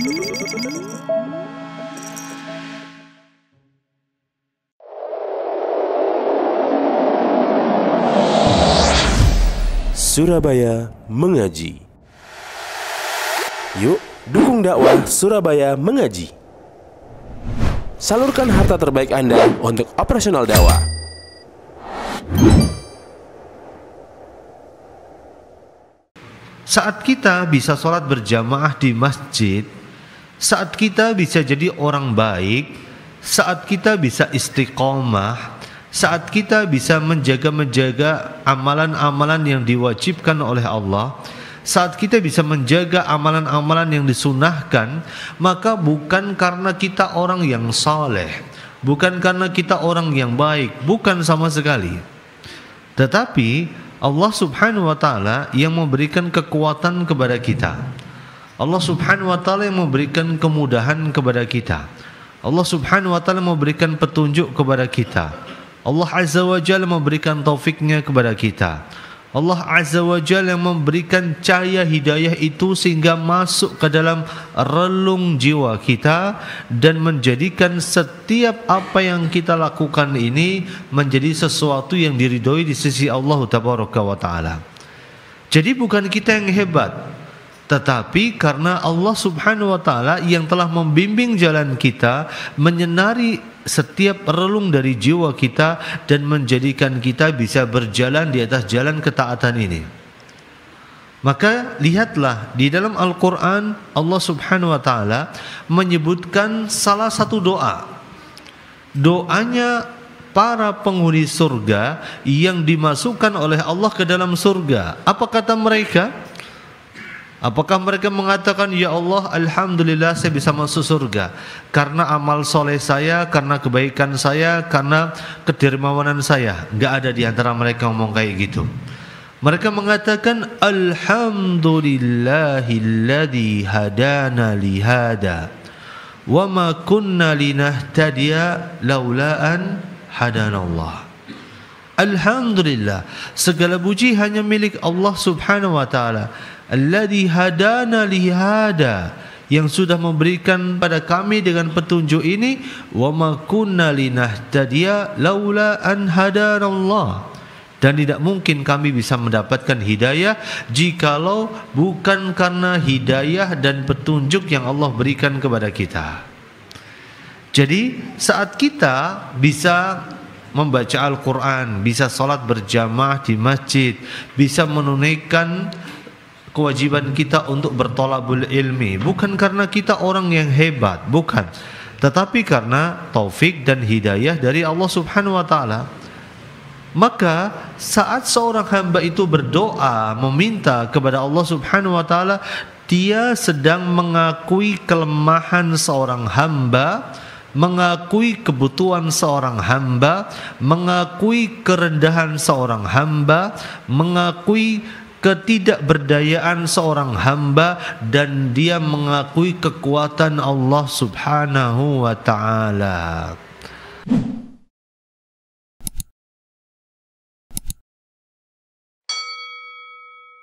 Surabaya Mengaji. Yuk, dukung dakwah Surabaya Mengaji. Salurkan harta terbaik Anda untuk operasional dakwah. Saat kita bisa sholat berjamaah di masjid, saat kita bisa jadi orang baik, saat kita bisa istiqomah, saat kita bisa menjaga amalan-amalan yang diwajibkan oleh Allah, saat kita bisa menjaga amalan-amalan yang disunahkan, maka bukan karena kita orang yang saleh, bukan karena kita orang yang baik, bukan sama sekali. Tetapi Allah subhanahu wa ta'ala yang memberikan kekuatan kepada kita. Allah subhanahu wa ta'ala yang memberikan kemudahan kepada kita. Allah subhanahu wa ta'ala memberikan petunjuk kepada kita. Allah azza wa jalla memberikan taufiknya kepada kita. Allah azza wa jalla yang memberikan cahaya hidayah itu sehingga masuk ke dalam relung jiwa kita dan menjadikan setiap apa yang kita lakukan ini menjadi sesuatu yang diridhoi di sisi Allah tabaraka wa taala. Jadi bukan kita yang hebat, tetapi karena Allah subhanahu wa ta'ala yang telah membimbing jalan kita, menyenari setiap relung dari jiwa kita dan menjadikan kita bisa berjalan di atas jalan ketaatan ini. Maka lihatlah di dalam Al-Quran Allah subhanahu wa ta'ala menyebutkan salah satu doanya para penghuni surga yang dimasukkan oleh Allah ke dalam surga. Apa kata mereka? Apakah mereka mengatakan, ya Allah, alhamdulillah saya bisa masuk surga karena amal soleh saya, karena kebaikan saya, karena kedermawanan saya? Enggak ada di antara mereka ngomong kayak gitu. Mereka mengatakan, alhamdulillahilladzi hadana lihada wa ma kunna linahtadiya laula an hadanallah. Alhamdulillah, segala puji hanya milik Allah subhanahu wa ta'ala, alladzi hadana lihada, yang sudah memberikan pada kami dengan petunjuk ini, wa ma kunna linahtadiya laula an hadanallah, dan tidak mungkin kami bisa mendapatkan hidayah jikalau bukan karena hidayah dan petunjuk yang Allah berikan kepada kita. Jadi saat kita bisa membaca Al-Quran, bisa sholat berjamaah di masjid, bisa menunaikan kewajiban kita untuk bertolabul ilmi, bukan karena kita orang yang hebat, bukan, tetapi karena taufik dan hidayah dari Allah subhanahu wa ta'ala. Maka saat seorang hamba itu berdoa meminta kepada Allah subhanahu wa ta'ala, dia sedang mengakui kelemahan seorang hamba, mengakui kebutuhan seorang hamba, mengakui kerendahan seorang hamba, mengakui ketidakberdayaan seorang hamba, dan dia mengakui kekuatan Allah subhanahu wa ta'ala.